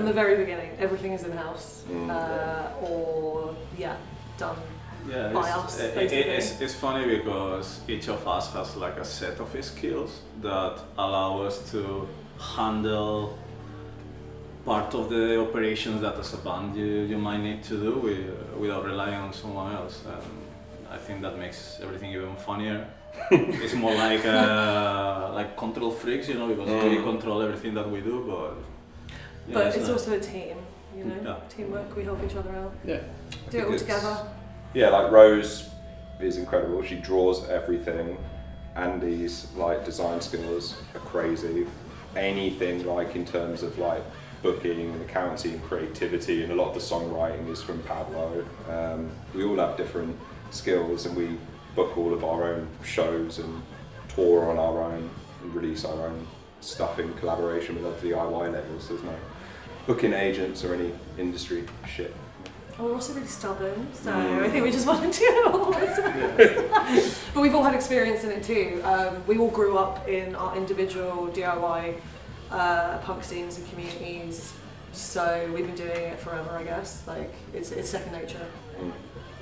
From the very beginning, everything is in-house, or done by us. It's funny because each of us has like a set of skills that allow us to handle part of the operations that as a band you might need to do without relying on someone else. I think that makes everything even funnier. It's more like control freaks, you know, because we control everything that we do, but it's also a team, you know, teamwork, we help each other out. Yeah. Do it all together. Yeah, like Rose is incredible, she draws everything. Andy's like design skills are crazy. Anything like in terms of like booking and accounting and creativity, and a lot of the songwriting is from Pablo. We all have different skills and we book all of our own shows and tour on our own and release our own stuff in collaboration with other DIY labels. There's no booking agents or any industry shit. We're also really stubborn, so I think we just want to do it all ourselves. But we've all had experience in it too. We all grew up in our individual DIY punk scenes and communities, so we've been doing it forever, I guess. Like, it's second nature.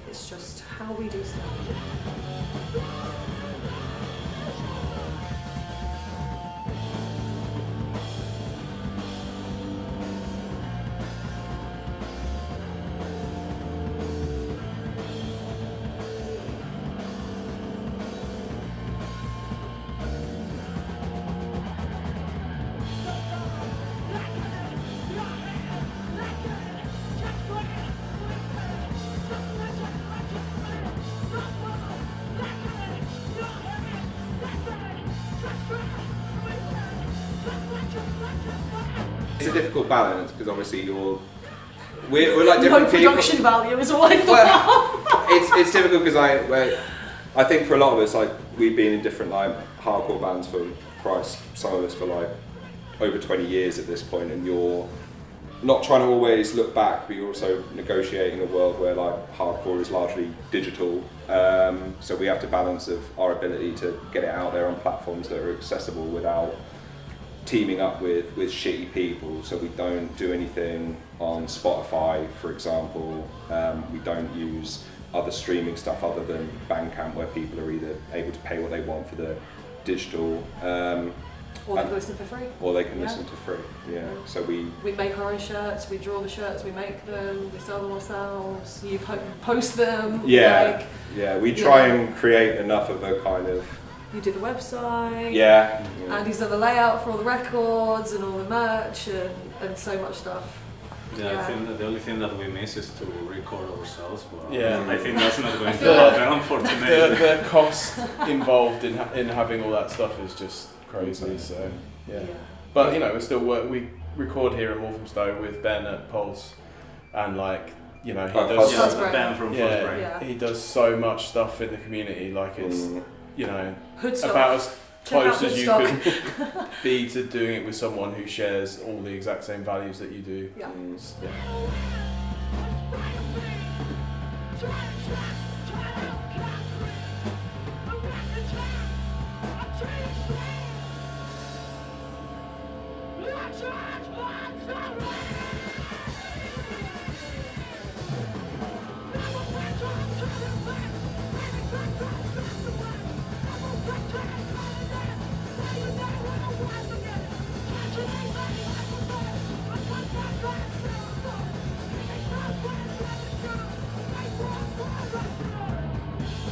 It's just how we do stuff. It's a difficult balance because obviously we're like different no production people. value is what I thought. It's difficult because I think for a lot of us, like, we've been in different like hardcore bands for Christ, some of us for like over 20 years at this point, and you're not trying to always look back, but you're also negotiating a world where like hardcore is largely digital. So we have to balance of our ability to get it out there on platforms that are accessible without teaming up with shitty people. So we don't do anything on Spotify, for example. We don't use other streaming stuff other than Bandcamp, where people are either able to pay what they want for the digital, or they can listen for free. Or they can listen to free. Yeah. So we make our own shirts. We draw the shirts. We make them. We sell them ourselves. You post them. Yeah. We try and create enough of a kind of. You did the website. Yeah. Andy's done the layout for all the records and all the merch and so much stuff. Yeah, I think that the only thing that we miss is to record ourselves, but Yeah. I think that's not going to happen, unfortunately. The cost involved in having all that stuff is just crazy. So yeah. But you know, we record here in Walthamstow with Ben at Pulse, and like, you know, he does Ben from Fosbury. Yeah, he does so much stuff in the community. Like, it's you know, Hoodstock. about as close as you Hoodstock. can be to doing it with someone who shares all the exact same values that you do. Yeah.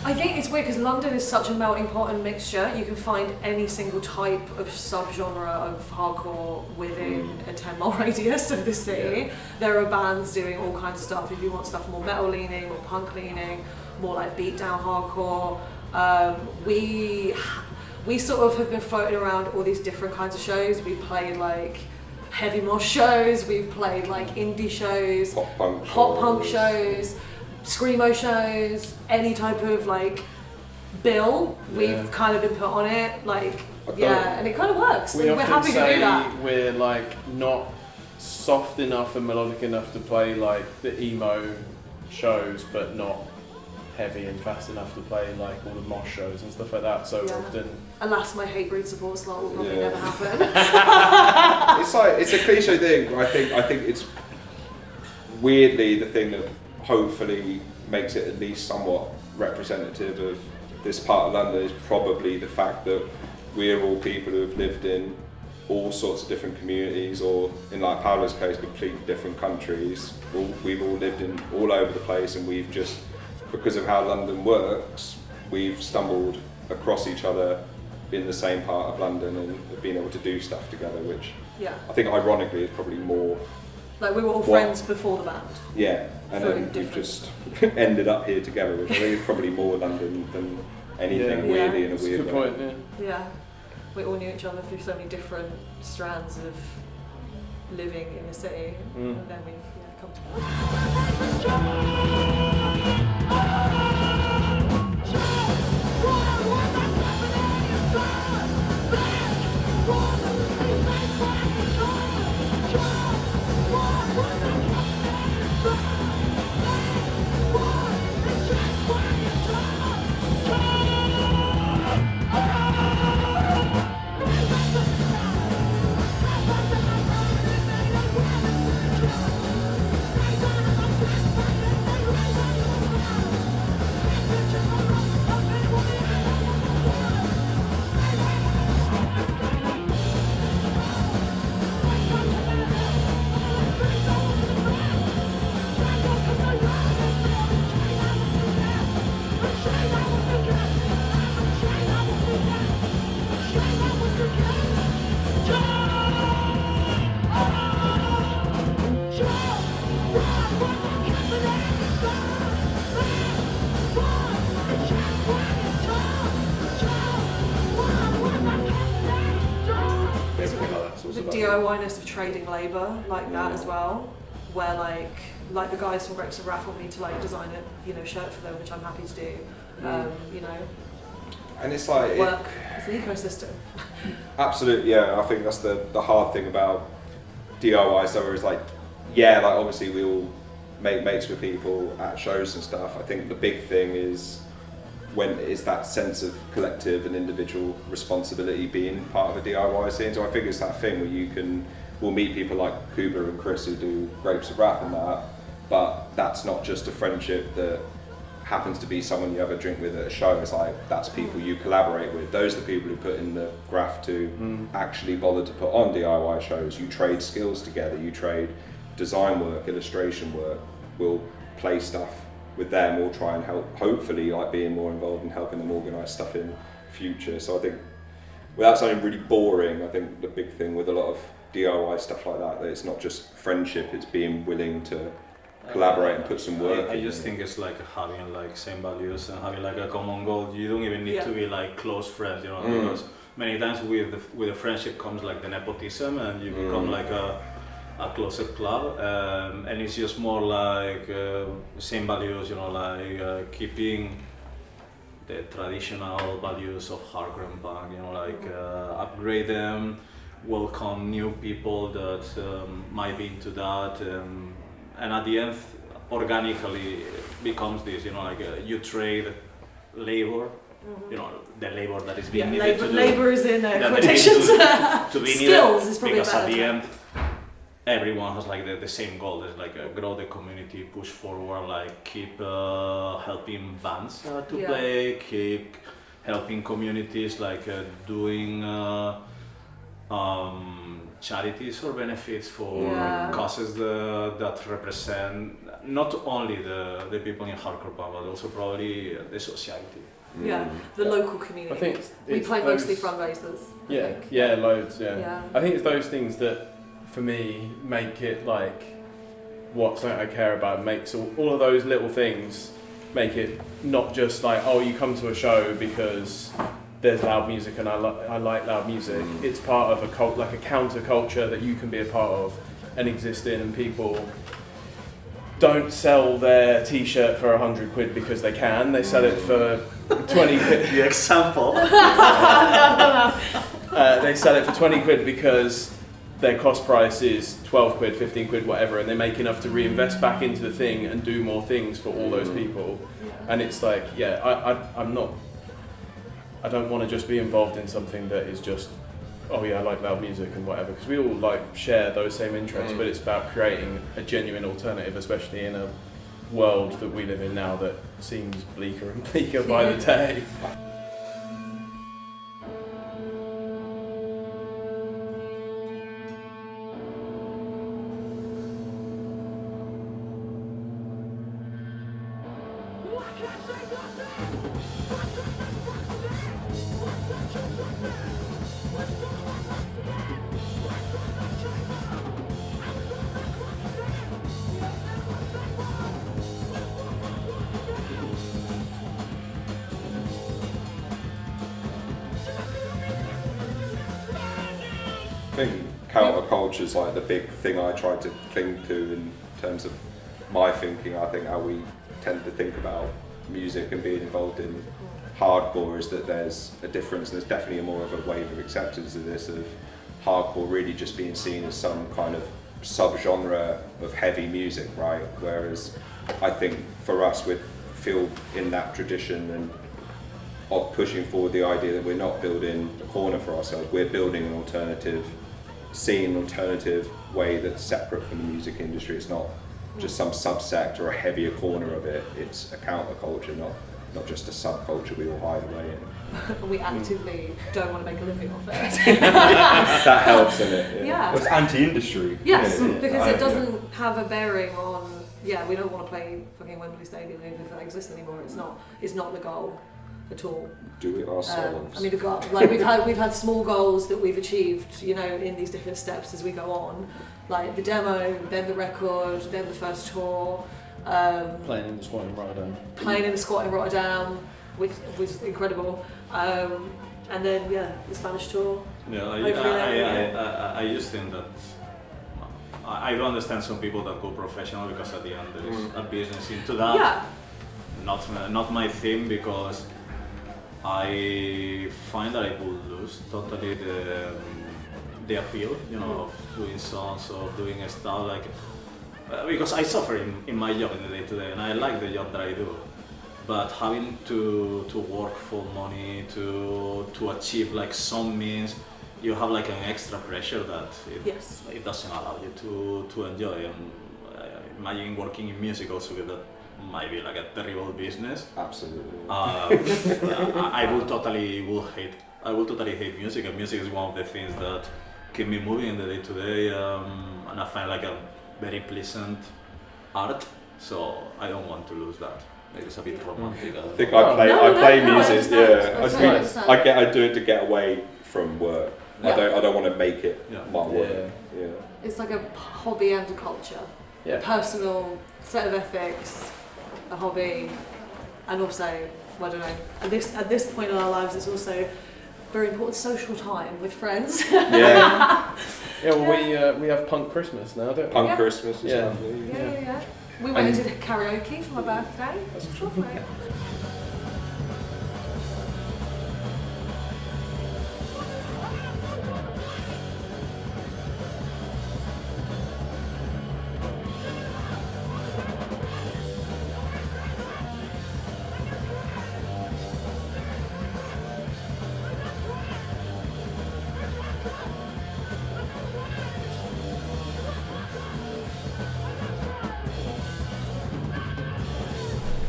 I think it's weird because London is such a melting pot and mixture. You can find any single type of subgenre of hardcore within a 10-mile radius of the city. Yeah. There are bands doing all kinds of stuff. If you want stuff more metal leaning, more punk leaning, more like beat down hardcore. We sort of have been floating around all these different kinds of shows. We played like heavy mosh shows, we've played like indie shows, pop punk shows, screamo shows, any type of like bill, we've kind of been put on it, like, and it kind of works. We're happy to do that. We're like not soft enough and melodic enough to play like the emo shows, but not heavy and fast enough to play like all the mosh shows and stuff like that so often. Alas, my hate breed support slot will probably Yeah. never happen. It's a cliche thing. But I think it's weirdly the thing that hopefully makes it at least somewhat representative of this part of London is probably the fact that we're all people who have lived in all sorts of different communities, or in like Paolo's case, completely different countries. We've all lived in all over the place, and we've just, because of how London works, we've stumbled across each other in the same part of London and have been able to do stuff together, which I think ironically is probably more... Like we were all friends before the band. Yeah, and then we've just ended up here together, which I think is probably more London than anything weirdly in a weird That's a good way. point, Yeah. We all knew each other through so many different strands of living in the city, and then we've come the DIY-ness of trading labour like that as well, where like the guys from Grapes of Wrath want me to like design a shirt for them, which I'm happy to do. And it's like It's an ecosystem. Absolutely, yeah. I think that's the hard thing about DIY stuff. Is like obviously we all make mates with people at shows and stuff. I think the big thing is that sense of collective and individual responsibility being part of a DIY scene. So I think it's that thing where we'll meet people like Kuba and Chris who do Grapes of Wrath and that, but that's not just a friendship that happens to be someone you have a drink with at a show. It's like, that's people you collaborate with. Those are the people who put in the graft to actually bother to put on DIY shows. You trade skills together, you trade design work, illustration work. We'll play stuff with them, we'll try and help, hopefully like being more involved in helping them organise stuff in future. So I think, without sounding really boring, I think the big thing with a lot of DIY stuff like that it's not just friendship, it's being willing to collaborate and put some work in. I just think it's like having like same values and having like a common goal. You don't even need to be like close friends, because many times with a friendship comes like the nepotism and you become like a closer club, and it's just more like same values, keeping the traditional values of hardcore and punk, upgrade them, welcome new people that might be into that, and at the end organically becomes this, you trade labor, the labor that is being needed to do. Labor is in quotations. To be Skills needed, is probably because better. at the end everyone has like the same goal. There's like grow the community, push forward, like keep helping bands to play, keep helping communities, like doing charities or benefits for causes that represent not only the people in hardcore punk, but also probably the society. The local community. I think we it's play those, mostly fundraisers. Loads. I think it's those things that, for me, make it like what something I care about. Makes all of those little things make it not just like, oh, you come to a show because there's loud music and I like loud music. It's part of a cult, like a counterculture that you can be a part of and exist in, and people don't sell their t-shirt for 100 quid because they can. They sell it for 20 quid. The example. They sell it for 20 quid because their cost price is 12 quid, 15 quid, whatever, and they make enough to reinvest back into the thing and do more things for all those people. And it's like, I don't want to just be involved in something that is just, oh yeah, I like loud music and whatever, because we all like share those same interests, but it's about creating a genuine alternative, especially in a world that we live in now that seems bleaker and bleaker by the day. I think counterculture is like the big thing I try to cling to in terms of my thinking. I think how we tend to think about music and being involved in hardcore is that there's a difference. There's definitely more of a wave of acceptance of this, of hardcore really just being seen as some kind of subgenre of heavy music, right? Whereas I think for us, we feel in that tradition and of pushing forward the idea that we're not building a corner for ourselves, we're building an alternative scene, alternative way that's separate from the music industry. It's not just some subsect or a heavier corner of it, it's a counterculture, not just a subculture we all hide away in. We actively don't want to make a living off it. That helps, in it. Yeah. Well, it's anti-industry. Yes, because it doesn't have a bearing on, we don't want to play fucking Wembley Stadium even if that exists anymore. It's not the goal at all. Do it ourselves. I mean, we've had small goals that we've achieved, in these different steps as we go on, like the demo, then the record, then the first tour. Playing in the squat in Rotterdam. Which was incredible. And then the Spanish tour. Yeah, I just think that I don't understand some people that go professional, because at the end there is a business into that. Yeah. Not my thing, because I find that I would lose totally the appeal, of doing songs or doing stuff like, because I suffer in my job in the day to day, and I like the job that I do. But having to work for money to achieve like some means, you have like an extra pressure that it doesn't allow you to enjoy. And imagine working in music also, with that might be like a terrible business. Absolutely. I will totally hate music, and music is one of the things that keep me moving in the day to day, and I find like a very pleasant art. So I don't want to lose that. It's a bit romantic. I think I play music. I I do it to get away from work. I don't want to make it my work. Yeah. It's like a hobby and a culture. Yeah. A personal set of ethics, a hobby, and also, I don't know, at this point in our lives, it's also very important social time with friends. Yeah. Well, we have Punk Christmas now, don't we? Punk Christmas is Yeah. lovely. Yeah. We went and did karaoke for my birthday. That's lovely.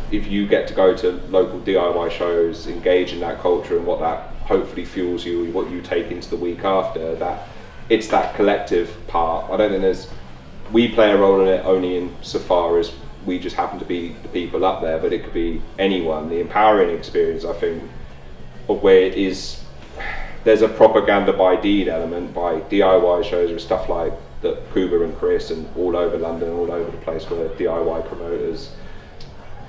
If you get to go to local DIY shows, engage in that culture and what that hopefully fuels you, what you take into the week after, that it's that collective part. I don't think we play a role in it only in so far as we just happen to be the people up there, but it could be anyone. The empowering experience, I think, of where it is, there's a propaganda by deed element, by DIY shows or stuff like that Kuba and Chris and all over London, all over the place where DIY promoters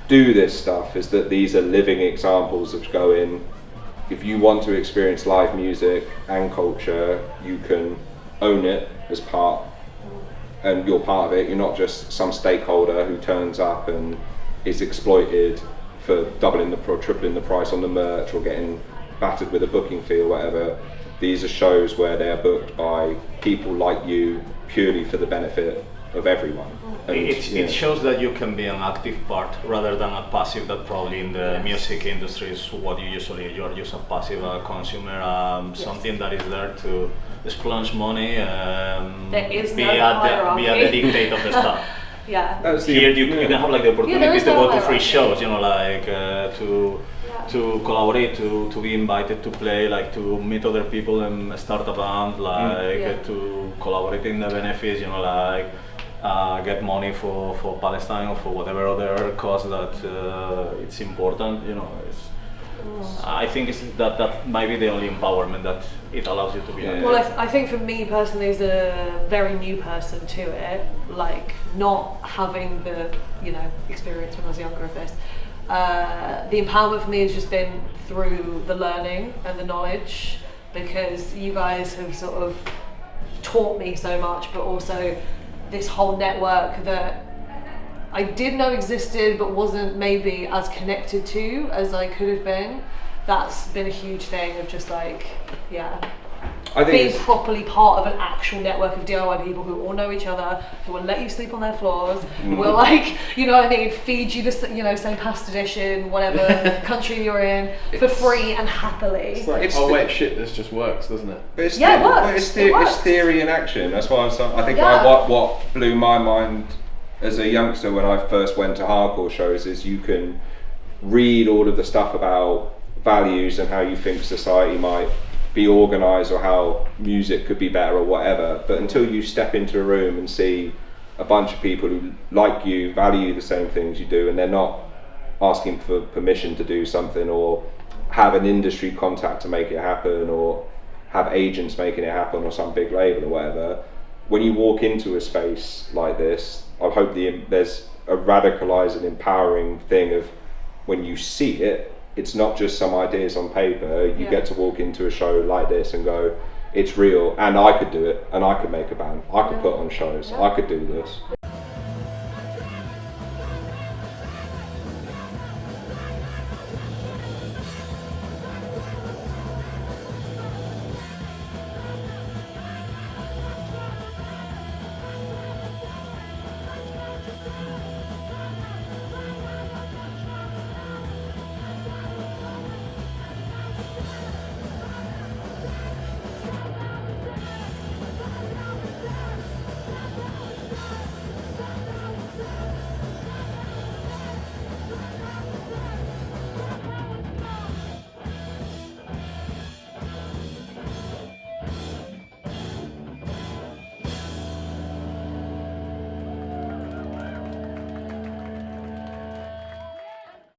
do this stuff, is that these are living examples of going, if you want to experience live music and culture, you can own it as part, and you're part of it. You're not just some stakeholder who turns up and is exploited for doubling or tripling the price on the merch or getting battered with a booking fee or whatever. these are shows where they're booked by people like you purely for the benefit of everyone. And, it shows that you can be an active part rather than a passive, that probably in the music industry is what you're just a passive consumer, something that is there to splurge money, there is be no hierarchy. the dictate of the stuff. Yeah. Here you can have like the opportunity to no go to free hierarchy. shows, like to collaborate, to be invited to play, like to meet other people and start a band, like to collaborate in the benefits, like get money for Palestine or for whatever other cause that it's important, I think that might be the only empowerment that it allows you to be. Well, I think for me personally, as a very new person to it, like not having the experience when I was younger of this, the empowerment for me has just been through the learning and the knowledge, because you guys have sort of taught me so much, but also this whole network that I did know existed but wasn't maybe as connected to as I could have been. That's been a huge thing of just like, I think being properly part of an actual network of DIY people who all know each other, who will let you sleep on their floors, will feed you the same pasta dish in whatever country you're in for free and happily. It's like, wait, shit, this just works, doesn't it? But it works. It's theory in action. That's why I think what blew my mind as a youngster when I first went to hardcore shows is you can read all of the stuff about values and how you think society might be organised or how music could be better or whatever, but until you step into a room and see a bunch of people who, like you, value the same things you do, and they're not asking for permission to do something or have an industry contact to make it happen or have agents making it happen or some big label or whatever, when you walk into a space like this, I hope there's a radicalised and empowering thing of when you see it, it's not just some ideas on paper. You get to walk into a show like this and go, it's real, and I could do it, and I could make a band, I could put on shows, I could do this.